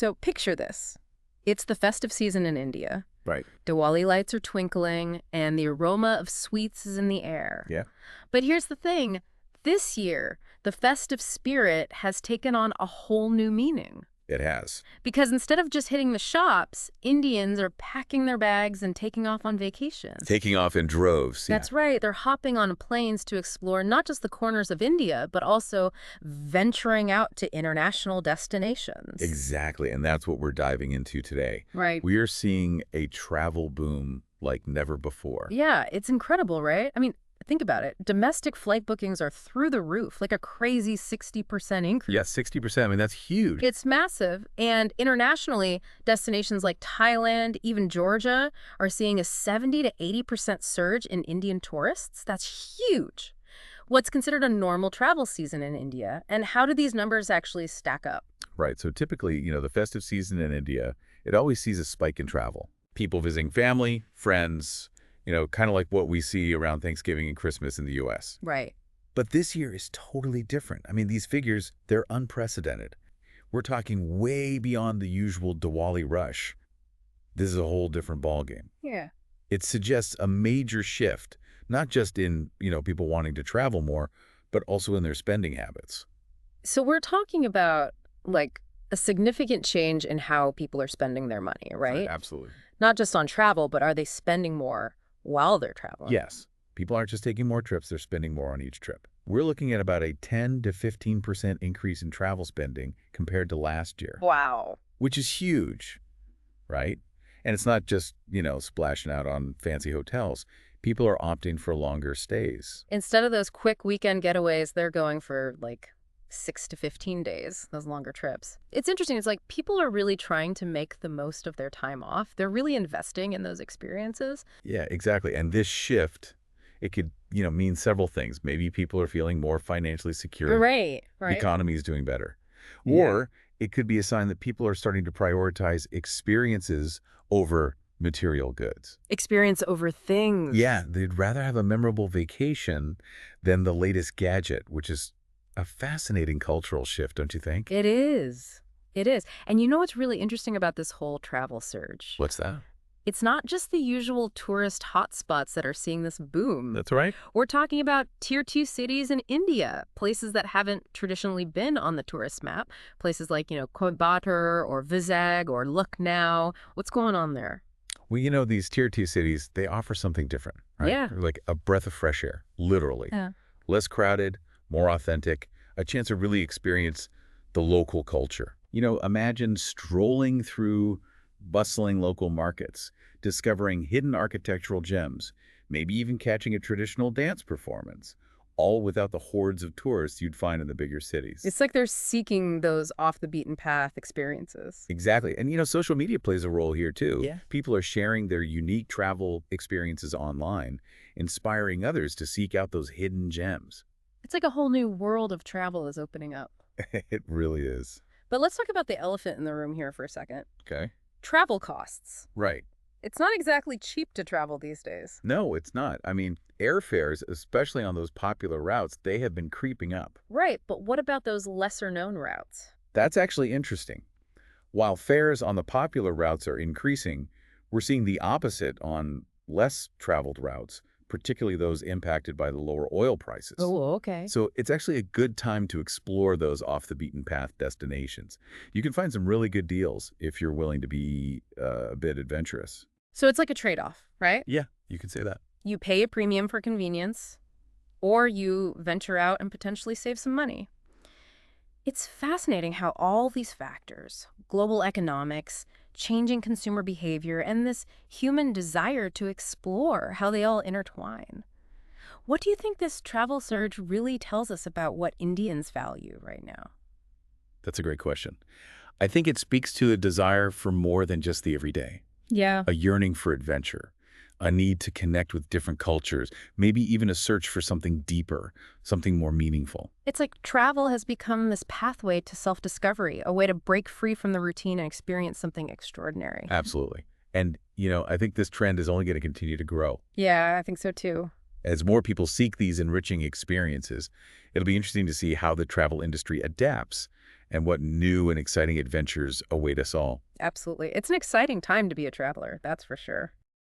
So picture this. It's the festive season in India. Right. Diwali lights are twinkling, and the aroma of sweets is in the air. Yeah. But here's the thing. This year, the festive spirit has taken on a whole new meaning. It has. Because instead of just hitting the shops, Indians are packing their bags and taking off on vacations. Taking off in droves. That's right. They're hopping on planes to explore not just the corners of India, but also venturing out to international destinations. Exactly. And that's what we're diving into today. Right. We are seeing a travel boom like never before. Yeah, it's incredible, right? I mean, think about it. Domestic flight bookings are through the roof, like a crazy 60% increase. Yeah, 60%. I mean, that's huge. It's massive. And internationally, destinations like Thailand, even Georgia, are seeing a 70 to 80% surge in Indian tourists. That's huge. What's considered a normal travel season in India, and how do these numbers actually stack up? Right. So typically, the festive season in India, it always sees a spike in travel. People visiting family, friends, kind of like what we see around Thanksgiving and Christmas in the U.S. Right. But this year is totally different. I mean, these figures, they're unprecedented. We're talking way beyond the usual Diwali rush. This is a whole different ballgame. Yeah. It suggests a major shift, not just in, people wanting to travel more, but also in their spending habits. So we're talking about, like, a significant change in how people are spending their money, right? Absolutely. Not just on travel, but are they spending more while they're traveling? Yes. People aren't just taking more trips, they're spending more on each trip. We're looking at about a 10 to 15% increase in travel spending compared to last year. Wow. Which is huge, right? And it's not just, splashing out on fancy hotels. People are opting for longer stays. Instead of those quick weekend getaways, they're going for, like, 6 to 15 days, those longer trips. It's interesting. It's like people are really trying to make the most of their time off. They're really investing in those experiences. Yeah, exactly. And this shift, it could, mean several things. Maybe people are feeling more financially secure. Right. The economy is doing better. Or it could be a sign that people are starting to prioritize experiences over material goods. Experience over things. Yeah, they'd rather have a memorable vacation than the latest gadget, which is a fascinating cultural shift, don't you think? It is. It is. And you know what's really interesting about this whole travel surge? What's that? It's not just the usual tourist hotspots that are seeing this boom. That's right. We're talking about Tier 2 cities in India, places that haven't traditionally been on the tourist map, places like, Coimbatore or Vizag or Lucknow. What's going on there? Well, these Tier 2 cities, they offer something different, right? Yeah. They're like a breath of fresh air, literally. Yeah. Less crowded, more authentic, a chance to really experience the local culture. Imagine strolling through bustling local markets, discovering hidden architectural gems, maybe even catching a traditional dance performance, all without the hordes of tourists you'd find in the bigger cities. It's like they're seeking those off-the-beaten-path experiences. Exactly. And, social media plays a role here, too. Yeah. People are sharing their unique travel experiences online, inspiring others to seek out those hidden gems. It's like a whole new world of travel is opening up. It really is. But let's talk about the elephant in the room here for a second. Okay. Travel costs. Right. It's not exactly cheap to travel these days. No, it's not. I mean, airfares, especially on those popular routes, they have been creeping up. Right, but what about those lesser-known routes? That's actually interesting. While fares on the popular routes are increasing, we're seeing the opposite on less traveled routes, particularly those impacted by the lower oil prices. Oh, okay. So it's actually a good time to explore those off-the-beaten-path destinations. You can find some really good deals if you're willing to be a bit adventurous. So it's like a trade-off, right? Yeah, you can say that. You pay a premium for convenience, or you venture out and potentially save some money. It's fascinating how all these factors, global economics, changing consumer behavior, and this human desire to explore, how they all intertwine. What do you think this travel surge really tells us about what Indians value right now? That's a great question. I think it speaks to a desire for more than just the everyday. Yeah. A yearning for adventure, a need to connect with different cultures, maybe even a search for something deeper, something more meaningful. It's like travel has become this pathway to self-discovery, a way to break free from the routine and experience something extraordinary. Absolutely. And, I think this trend is only going to continue to grow. Yeah, I think so too. As more people seek these enriching experiences, it'll be interesting to see how the travel industry adapts and what new and exciting adventures await us all. Absolutely. It's an exciting time to be a traveler, that's for sure.